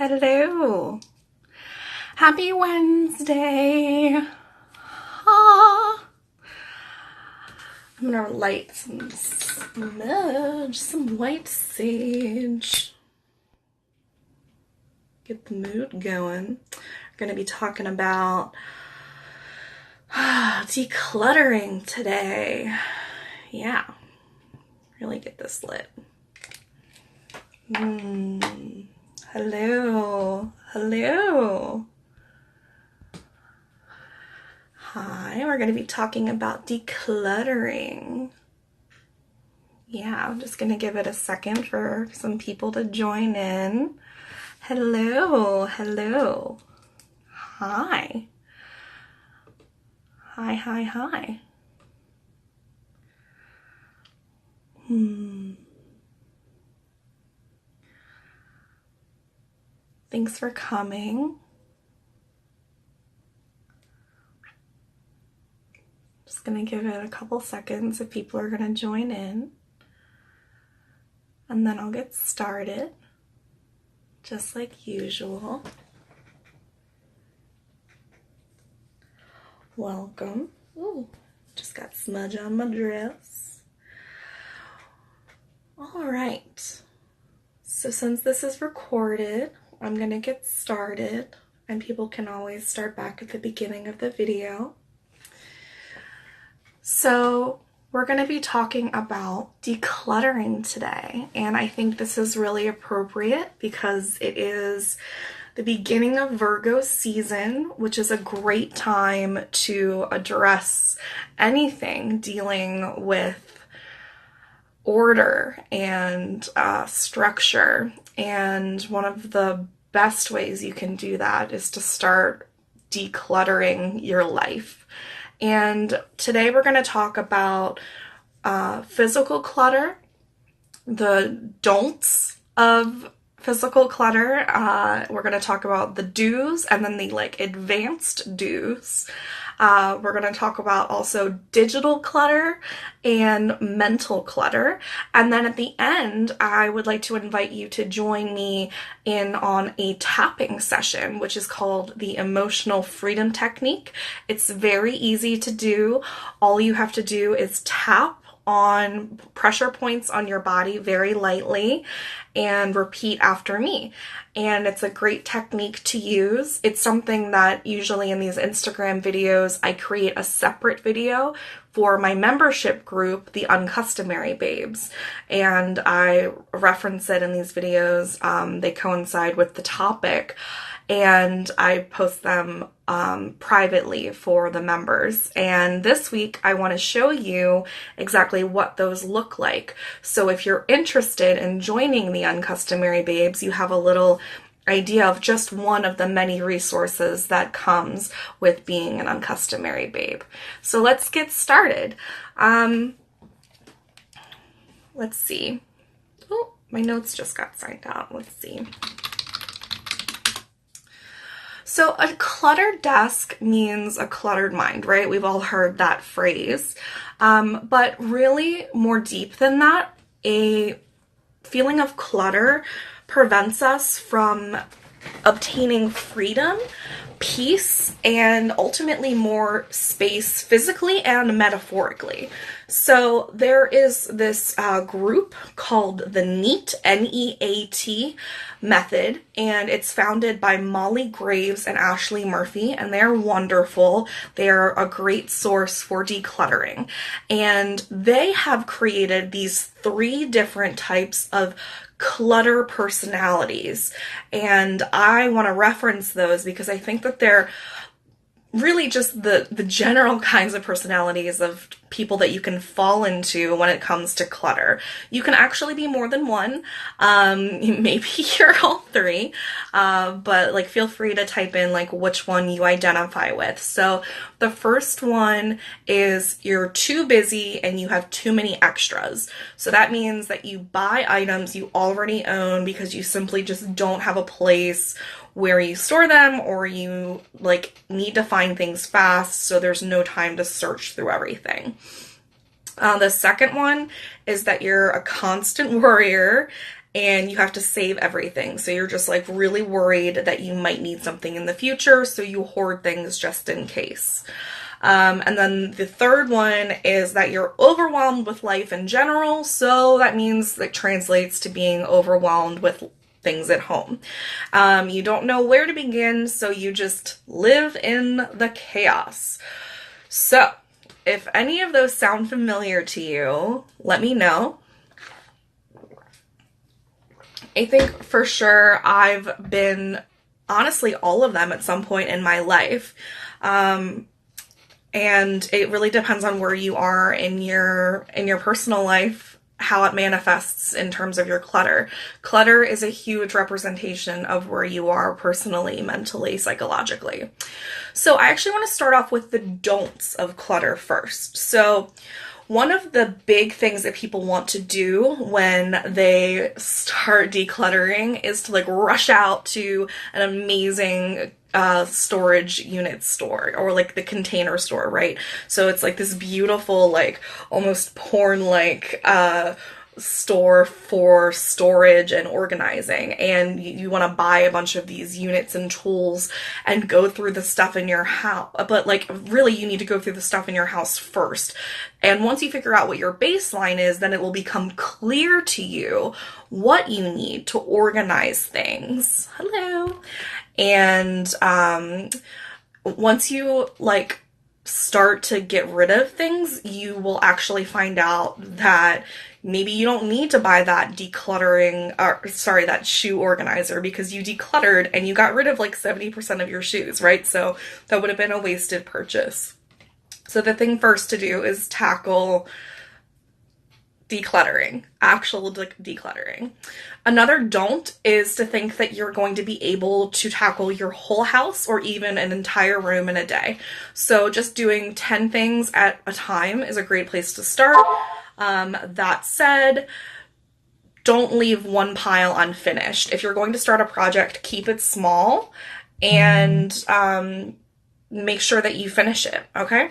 Hello. Happy Wednesday. Ah. I'm gonna light some smudge, some white sage. Get the mood going. We're gonna be talking about decluttering today. Yeah, really get this lit. Hello. Hello. Hi, we're going to be talking about decluttering. Yeah, I'm just going to give it a second for some people to join in. Hello. Hello. Hi. Hi, hi, hi. Thanks for coming. Just gonna give it a couple seconds if people are gonna join in. And then I'll get started, just like usual. Welcome. Ooh, just got smudge on my dress. All right. So since this is recorded, I'm gonna get started, and people can always start back at the beginning of the video. So we're gonna be talking about decluttering today, and I think this is really appropriate because it is the beginning of Virgo season, which is a great time to address anything dealing with order and structure. And one of the best ways you can do that is to start decluttering your life. And today we're going to talk about physical clutter, the don'ts of physical clutter. We're going to talk about the do's and then the advanced do's. We're going to talk about also digital clutter and mental clutter. And then at the end, I would like to invite you to join me in on a tapping session, which is called the Emotional Freedom Technique. It's very easy to do. All you have to do is tap on pressure points on your body very lightly and repeat after me. And it's a great technique to use. It's something that usually in these Instagram videos, I create a separate video for my membership group, the Uncustomary Babes. And I reference it in these videos. They coincide with the topic. And I post them privately for the members. And this week I want to show you exactly what those look like. So if you're interested in joining the Uncustomary Babes, you have a little idea of just one of the many resources that comes with being an Uncustomary Babe. So let's get started. Let's see. Oh, my notes just got signed out. Let's see. So a cluttered desk means a cluttered mind, right? We've all heard that phrase. But really more deep than that, a feeling of clutter prevents us from obtaining freedom, peace, and ultimately more space physically and metaphorically. So there is this group called the NEAT, N-E-A-T method, and it's founded by Molly Graves and Ashley Murphy, and they're wonderful. They're a great source for decluttering. And they have created these 3 different types of clutter personalities, and I want to reference those because I think that they're really just the general kinds of personalities of people that you can fall into when it comes to clutter. You can actually be more than one. Maybe you're all 3, but feel free to type in which one you identify with. So the first one is you're too busy and you have too many extras. So that means that you buy items you already own because you simply just don't have a place where you store them, or you need to find things fast, so there's no time to search through everything. The second one is that you're a constant worrier and you have to save everything. So you're just like really worried that you might need something in the future, so you hoard things just in case. And then the third one is that you're overwhelmed with life in general. So that means that translates to being overwhelmed with things at home. You don't know where to begin, so you just live in the chaos. So if any of those sound familiar to you, let me know. I think for sure I've been, honestly, all of them at some point in my life. And it really depends on where you are in your personal life, how it manifests in terms of your clutter. Clutter is a huge representation of where you are personally, mentally, psychologically. So I actually want to start off with the don'ts of clutter first. So one of the big things that people want to do when they start decluttering is to like rush out to an amazing storage unit store, or like the Container Store, right? So it's like this beautiful, like almost porn-like store for storage and organizing, and you want to buy a bunch of these units and tools and go through the stuff in your house, but like really you need to go through the stuff in your house first. And once you figure out what your baseline is, then it will become clear to you what you need to organize things. Hello. And once you like start to get rid of things, you will actually find out that maybe you don't need to buy that that shoe organizer, because you decluttered and you got rid of like 70% of your shoes, right? So that would have been a wasted purchase. So the thing first to do is tackle decluttering, actual decluttering. Another don't is to think that you're going to be able to tackle your whole house or even an entire room in a day. So just doing 10 things at a time is a great place to start. That said, don't leave one pile unfinished. If you're going to start a project, keep it small and make sure that you finish it, okay?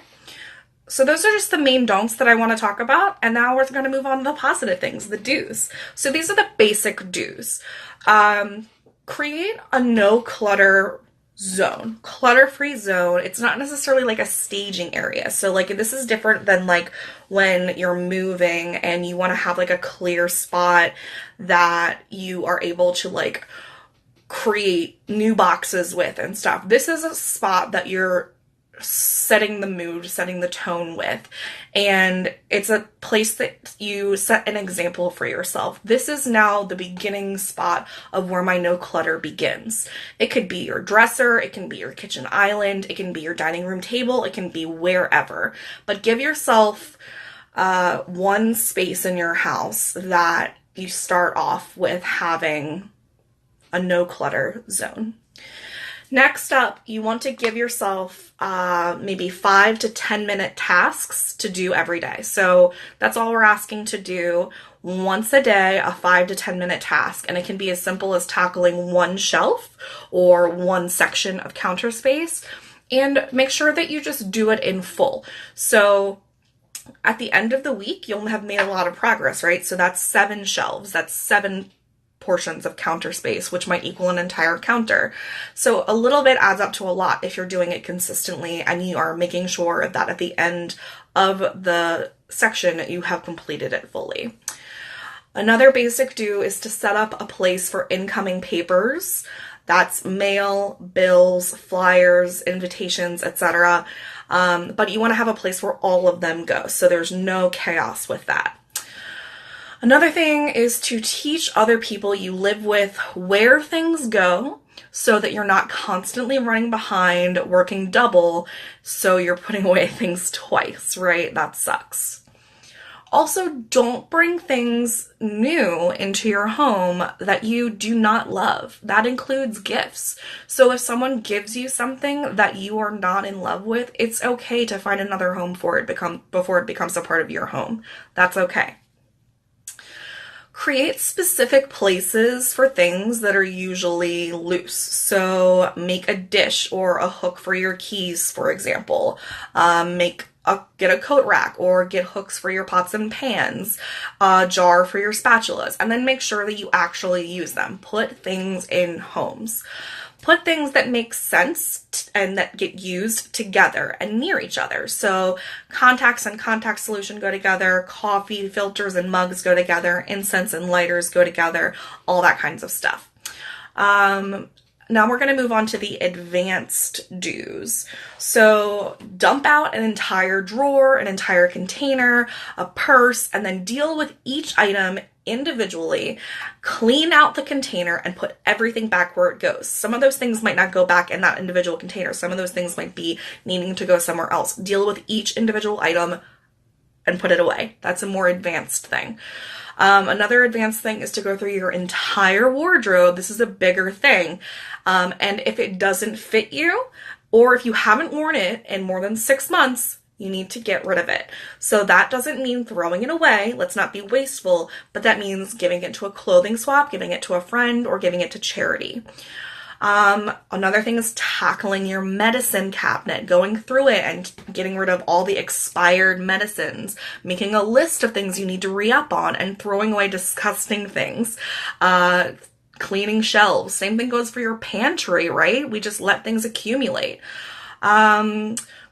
So those are just the main don'ts that I want to talk about. And now we're going to move on to the positive things, the do's. So these are the basic do's. Create a no clutter zone, clutter-free zone. It's not necessarily like a staging area. So like this is different than like when you're moving and you want to have like a clear spot that you are able to like create new boxes with and stuff. This is a spot that you're setting the mood, setting the tone with. And it's a place that you set an example for yourself. This is now the beginning spot of where my no clutter begins. It could be your dresser, it can be your kitchen island, it can be your dining room table, it can be wherever. But give yourself one space in your house that you start off with having a no clutter zone. Next up, you want to give yourself maybe 5 to 10 minute tasks to do every day. So that's all we're asking to do once a day, a 5 to 10 minute task. And it can be as simple as tackling one shelf or one section of counter space, and make sure that you just do it in full. So at the end of the week, you'll have made a lot of progress, right? So that's 7 shelves, that's 7 portions of counter space, which might equal an entire counter. So a little bit adds up to a lot if you're doing it consistently and you are making sure that at the end of the section you have completed it fully. Another basic do is to set up a place for incoming papers. That's mail, bills, flyers, invitations, etc. But you want to have a place where all of them go, so there's no chaos with that. Another thing is to teach other people you live with where things go, so that you're not constantly running behind, working double, so you're putting away things twice, right? That sucks. Also, don't bring things new into your home that you do not love. That includes gifts. So if someone gives you something that you are not in love with, it's okay to find another home for it before it becomes a part of your home. That's okay. Create specific places for things that are usually loose. So make a dish or a hook for your keys, for example. Get a coat rack or get hooks for your pots and pans, a jar for your spatulas, and then make sure that you actually use them. Put things in homes. Put things that make sense and that get used together and near each other. So contacts and contact solution go together, coffee filters and mugs go together, incense and lighters go together, all that kinds of stuff. Now we're going to move on to the advanced do's. So dump out an entire drawer, an entire container, a purse, and then deal with each item individually, clean out the container, and put everything back where it goes. Some of those things might not go back in that individual container. Some of those things might be needing to go somewhere else. Deal with each individual item and put it away. That's a more advanced thing. Another advanced thing is to go through your entire wardrobe. This is a bigger thing. And if it doesn't fit you, or if you haven't worn it in more than 6 months, you need to get rid of it. So that doesn't mean throwing it away. Let's not be wasteful, but that means giving it to a clothing swap, giving it to a friend, or giving it to charity. Another thing is tackling your medicine cabinet, going through it and getting rid of all the expired medicines, making a list of things you need to re-up on, and throwing away disgusting things. Cleaning shelves. Same thing goes for your pantry, right? We just let things accumulate.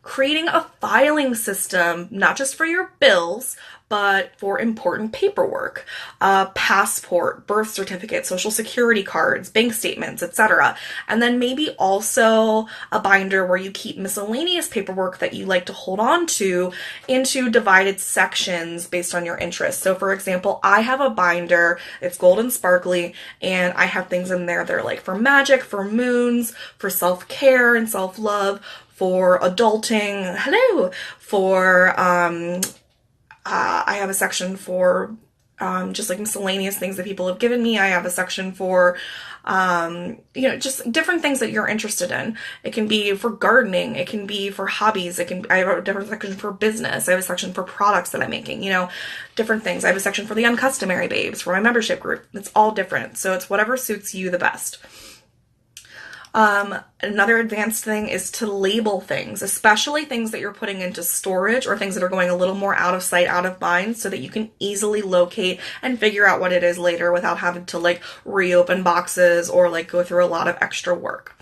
Creating a filing system, not just for your bills, but for important paperwork, passport, birth certificate, social security cards, bank statements, etc. And then maybe also a binder where you keep miscellaneous paperwork that you like to hold on to into divided sections based on your interests. So for example, I have a binder, it's gold and sparkly, and I have things in there that are like for magic, for moons, for self-care and self-love, for adulting, for I have a section for just like miscellaneous things that people have given me. I have a section for, just different things that you're interested in. It can be for gardening. It can be for hobbies. I have a different section for business. I have a section for products that I'm making, different things. I have a section for the Uncustomary Babes, for my membership group. It's all different. So it's whatever suits you the best. Another advanced thing is to label things, especially things that you're putting into storage or things that are going a little more out of sight, out of mind, so that you can easily locate and figure out what it is later without having to reopen boxes or go through a lot of extra work.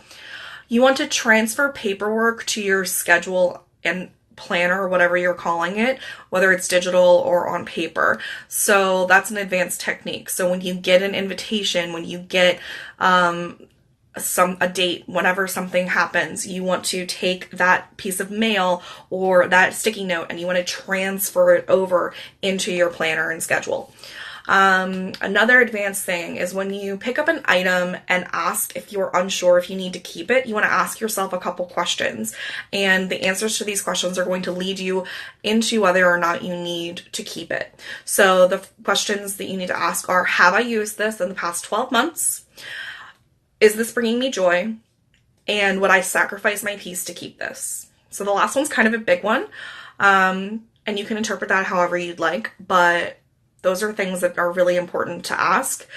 You want to transfer paperwork to your schedule and planner or whatever you're calling it, whether it's digital or on paper. So that's an advanced technique. So when you get an invitation, when you get a date, whenever something happens, you want to take that piece of mail or that sticky note and you want to transfer it over into your planner and schedule. Another advanced thing is when you pick up an item and ask if you're unsure if you need to keep it, you want to ask yourself a couple questions, and the answers to these questions are going to lead you into whether or not you need to keep it. So the questions that you need to ask are, have I used this in the past 12 months? Is this bringing me joy? And would I sacrifice my peace to keep this? So the last one's kind of a big one. And you can interpret that however you'd like, but those are things that are really important to ask.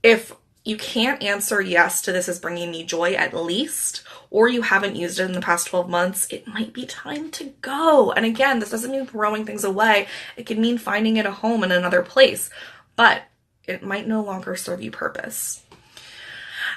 If you can't answer yes to this is bringing me joy at least, or you haven't used it in the past 12 months, it might be time to go. And again, this doesn't mean throwing things away. It can mean finding it a home in another place, but it might no longer serve you purpose.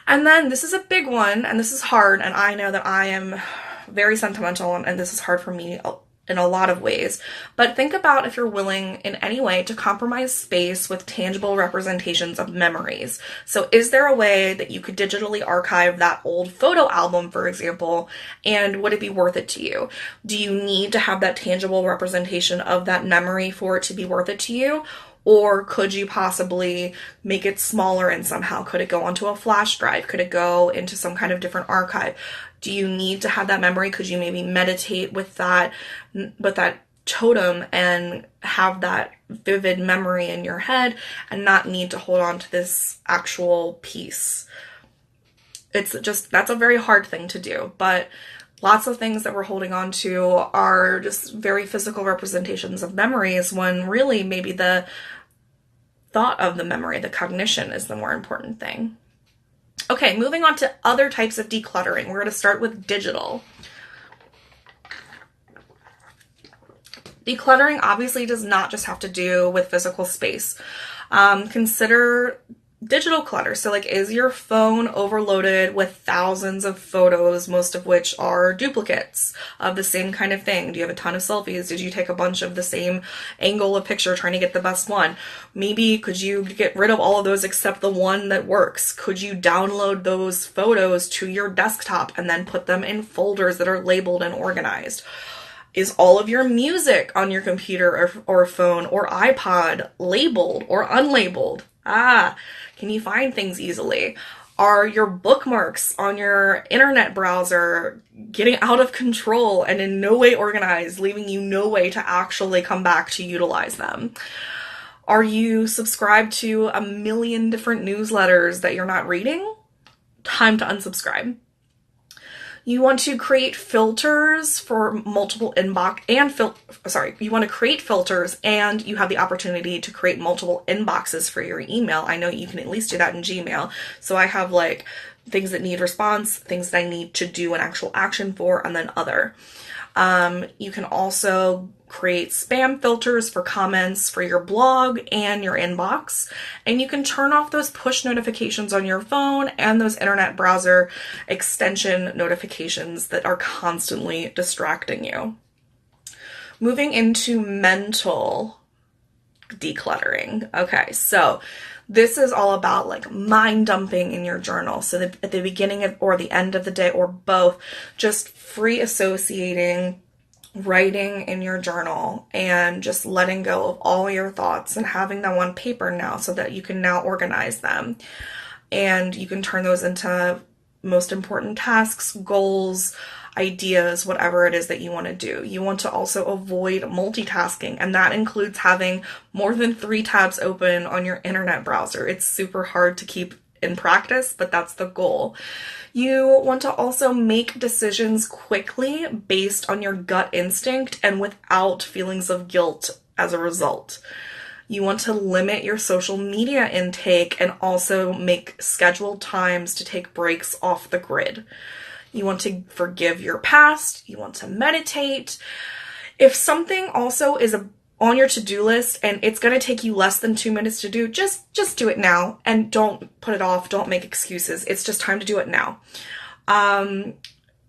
And then this is a big one, and this is hard, and I know that I am very sentimental, and this is hard for me in a lot of ways. But think about if you're willing in any way to compromise space with tangible representations of memories. So is there a way that you could digitally archive that old photo album, for example, and would it be worth it to you? Do you need to have that tangible representation of that memory for it to be worth it to you? Or could you possibly make it smaller and somehow? Could it go onto a flash drive? Could it go into some kind of different archive? Do you need to have that memory? Could you maybe meditate with that totem and have that vivid memory in your head and not need to hold on to this actual piece? That's a very hard thing to do, but lots of things that we're holding on to are just very physical representations of memories when really maybe the thought of the memory. The cognition is the more important thing. Okay, moving on to other types of decluttering. We're going to start with digital. Decluttering obviously does not just have to do with physical space. Consider digital clutter. So like, is your phone overloaded with thousands of photos, most of which are duplicates of the same kind of thing? Do you have a ton of selfies? Did you take a bunch of the same angle of picture trying to get the best one? Maybe could you get rid of all of those except the one that works? Could you download those photos to your desktop and then put them in folders that are labeled and organized? Is all of your music on your computer or phone or iPod labeled or unlabeled? Can you find things easily? Are your bookmarks on your internet browser getting out of control and in no way organized, leaving you no way to actually come back to utilize them? Are you subscribed to a million different newsletters that you're not reading? Time to unsubscribe. You want to create filters for multiple inbox and you want to create filters and you have the opportunity to create multiple inboxes for your email. I know you can at least do that in Gmail. So I have like things that need response, things that I need to do an actual action for, and then other. You can also create spam filters for comments for your blog and your inbox. And you can turn off those push notifications on your phone and those internet browser extension notifications that are constantly distracting you. Moving into mental decluttering. Okay, so this is all about like mind dumping in your journal. So that at the beginning of or the end of the day or both, just free associating, writing in your journal and just letting go of all your thoughts and having them on paper now so that you can now organize them. And you can turn those into most important tasks, goals, ideas, whatever it is that you want to do. You want to also avoid multitasking, and that includes having more than 3 tabs open on your internet browser. It's super hard to keep in practice, but that's the goal. You want to also make decisions quickly based on your gut instinct and without feelings of guilt as a result. You want to limit your social media intake and also make scheduled times to take breaks off the grid. You want to forgive your past. You want to meditate. If something also is on your to-do list and it's going to take you less than 2 minutes to do, just do it now and don't put it off. Don't make excuses. It's just time to do it now. And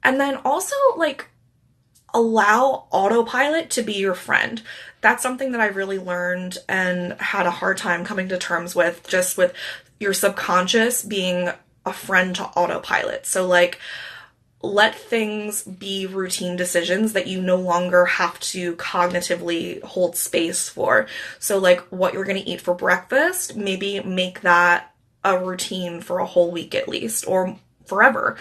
then also like allow autopilot to be your friend. That's something that I really learned and had a hard time coming to terms with, just with your subconscious being a friend to autopilot. So like, let things be routine decisions that you no longer have to cognitively hold space for. So like what you're going to eat for breakfast, maybe make that a routine for a whole week at least, or forever.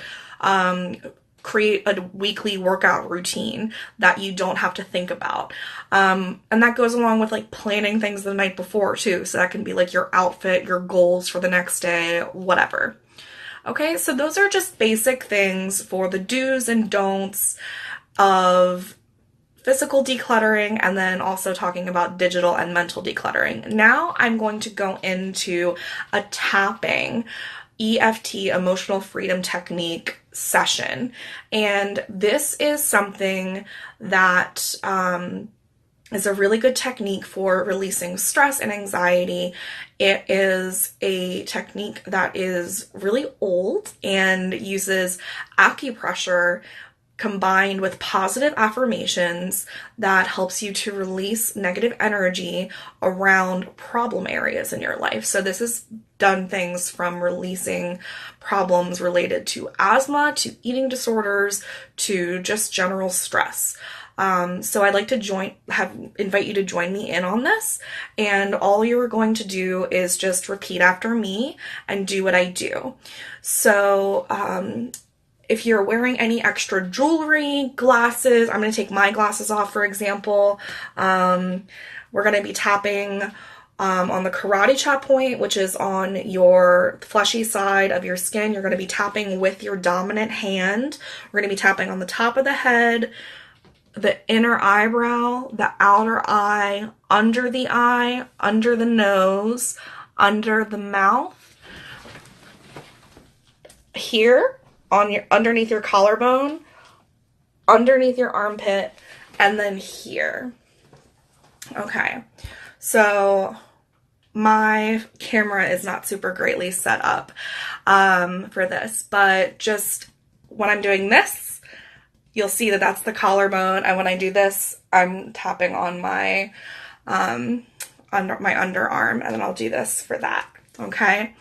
Create a weekly workout routine that you don't have to think about. And that goes along with like planning things the night before too. So that can be like your outfit, your goals for the next day, whatever. Okay, so those are just basic things for the do's and don'ts of physical decluttering, and then also talking about digital and mental decluttering. Now I'm going to go into a tapping EFT, emotional freedom technique session. And this is something that is a really good technique for releasing stress and anxiety. It is a technique that is really old and uses acupressure combined with positive affirmations that helps you to release negative energy around problem areas in your life. So this has done things from releasing problems related to asthma, to eating disorders, to just general stress. So I'd like to invite you to join me in on this. And all you're going to do is just repeat after me and do what I do. So, if you're wearing any extra jewelry, glasses, I'm going to take my glasses off, for example. We're going to be tapping on the karate chop point, which is on your fleshy side of your skin. You're going to be tapping with your dominant hand. We're going to be tapping on the top of the head, the inner eyebrow, the outer eye, under the nose, under the mouth, here on your underneath your collarbone, underneath your armpit, and then here. Okay, so my camera is not super greatly set up for this, but just when I'm doing this, you'll see that that's the collarbone, and when I do this, I'm tapping on my under my underarm, and then I'll do this for that. Okay,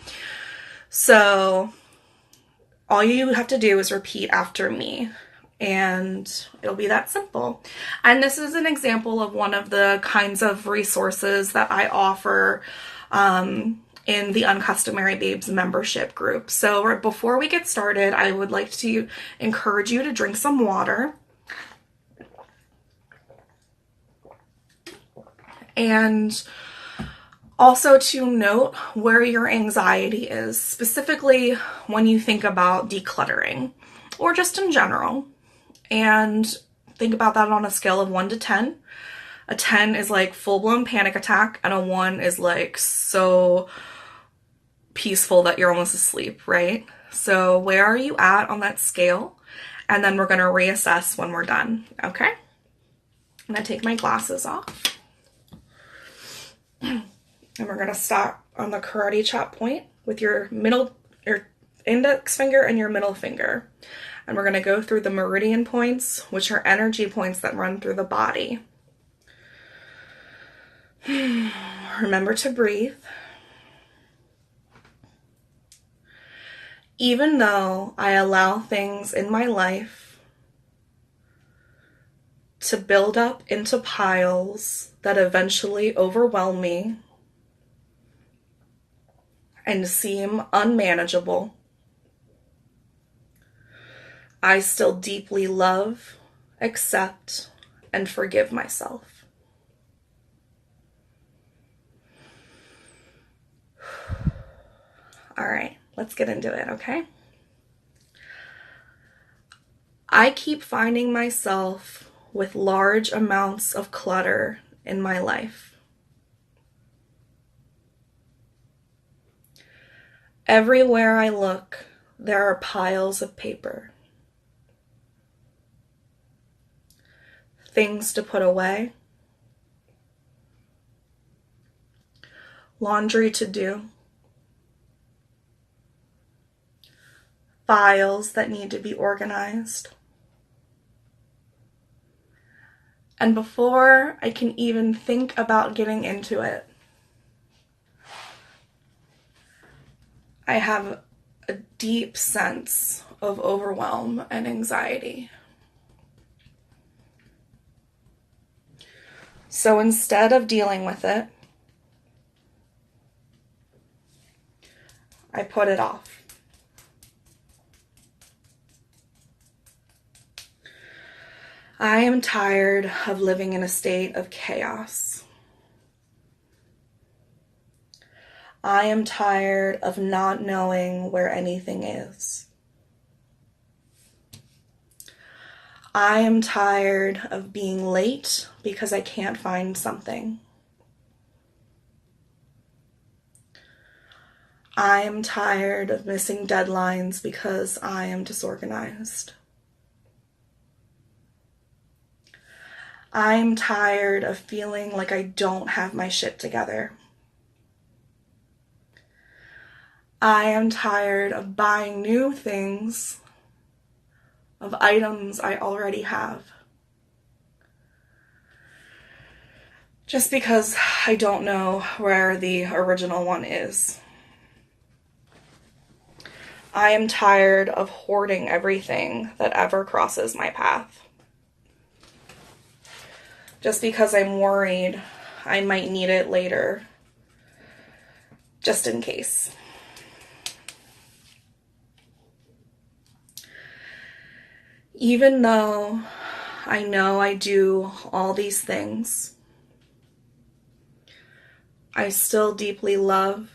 so all you have to do is repeat after me, and it'll be that simple. And this is an example of one of the kinds of resources that I offer in the Uncustomary Babes membership group. So before we get started, I would like to encourage you to drink some water. And also to note where your anxiety is, specifically when you think about decluttering or just in general. And think about that on a scale of 1 to 10. A 10 is like full-blown panic attack, and a 1 is like so peaceful that you're almost asleep, right? So where are you at on that scale? And then we're going to reassess when we're done, okay? I'm going to take my glasses off. And we're going to start on the karate chop point with your index finger and your middle finger. And we're going to go through the meridian points, which are energy points that run through the body. Remember to breathe. Even though I allow things in my life to build up into piles that eventually overwhelm me and seem unmanageable, I still deeply love, accept, and forgive myself. All right, let's get into it, okay? I keep finding myself with large amounts of clutter in my life. Everywhere I look, there are piles of paper. Things to put away. Laundry to do. Files that need to be organized. And before I can even think about getting into it, I have a deep sense of overwhelm and anxiety. So instead of dealing with it, I put it off. I am tired of living in a state of chaos. I am tired of not knowing where anything is. I am tired of being late because I can't find something. I am tired of missing deadlines because I am disorganized. I am tired of feeling like I don't have my shit together. I am tired of buying new things, of items I already have, just because I don't know where the original one is. I am tired of hoarding everything that ever crosses my path, just because I'm worried I might need it later, just in case. Even though I know I do all these things, I still deeply love,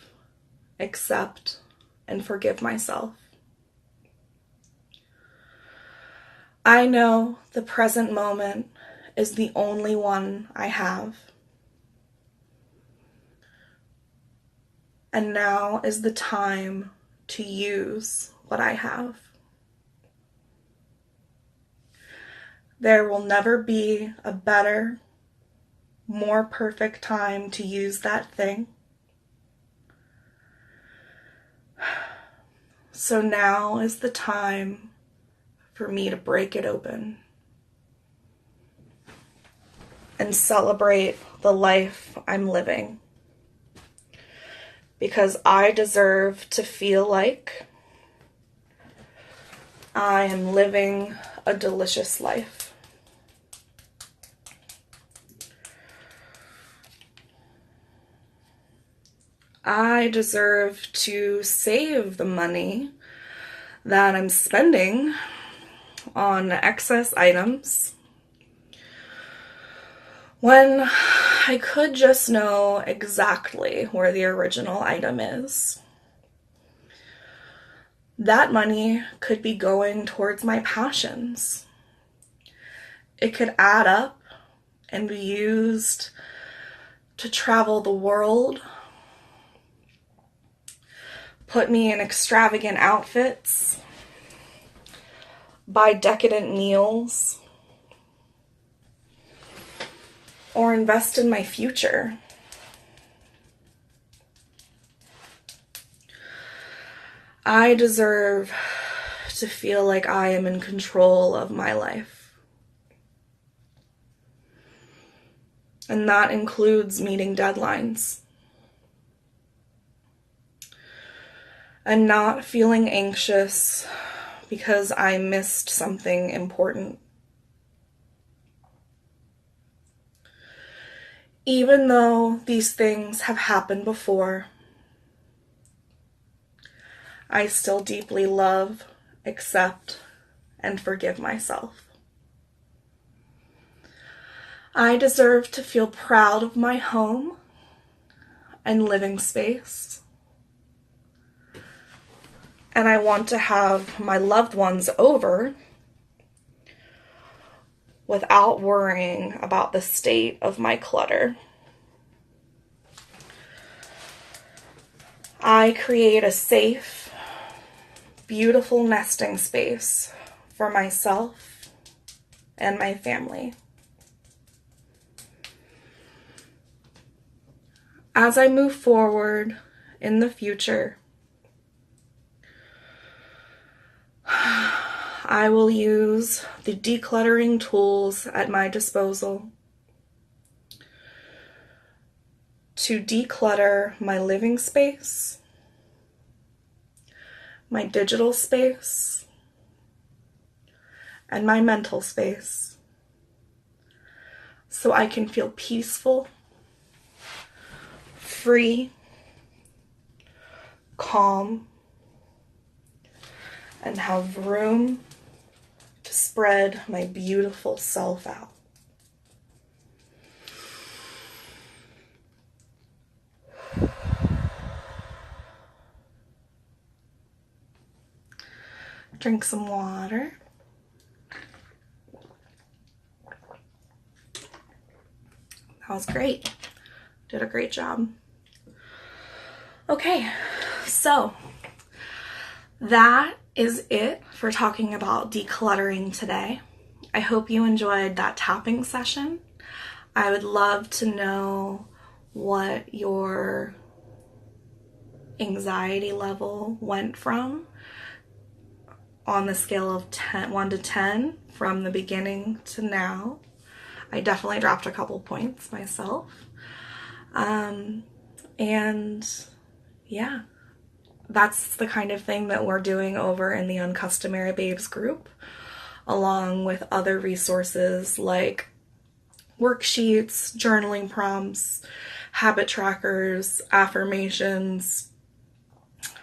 accept, and forgive myself. I know the present moment is the only one I have. And now is the time to use what I have. There will never be a better, more perfect time to use that thing. So now is the time for me to break it open and celebrate the life I'm living. Because I deserve to feel like I am living a delicious life. I deserve to save the money that I'm spending on excess items when I could just know exactly where the original item is. That money could be going towards my passions. It could add up and be used to travel the world, put me in extravagant outfits, buy decadent meals, or invest in my future. I deserve to feel like I am in control of my life. And that includes meeting deadlines. And not feeling anxious because I missed something important. Even though these things have happened before, I still deeply love, accept, and forgive myself. I deserve to feel proud of my home and living space. And I want to have my loved ones over without worrying about the state of my clutter. I create a safe, beautiful nesting space for myself and my family. As I move forward in the future, I will use the decluttering tools at my disposal to declutter my living space, my digital space, and my mental space, so I can feel peaceful, free, calm, and have room to spread my beautiful self out. Drink some water. That was great. Did a great job. Okay, so that is it for talking about decluttering today. I hope you enjoyed that tapping session. I would love to know what your anxiety level went from on the scale of 1 to 10 from the beginning to now. I definitely dropped a couple points myself. And yeah, that's the kind of thing that we're doing over in the Uncustomary Babes group, along with other resources like worksheets, journaling prompts, habit trackers, affirmations,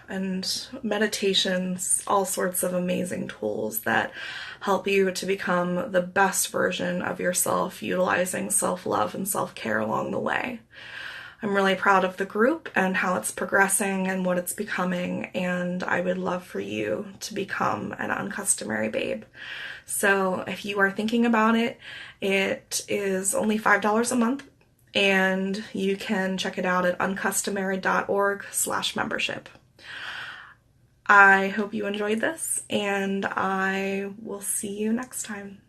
and meditations, all sorts of amazing tools that help you to become the best version of yourself, utilizing self-love and self-care along the way. I'm really proud of the group and how it's progressing and what it's becoming, and I would love for you to become an Uncustomary Babe. So if you are thinking about it, it is only $5 a month, and you can check it out at uncustomary.org/membership. I hope you enjoyed this, and I will see you next time.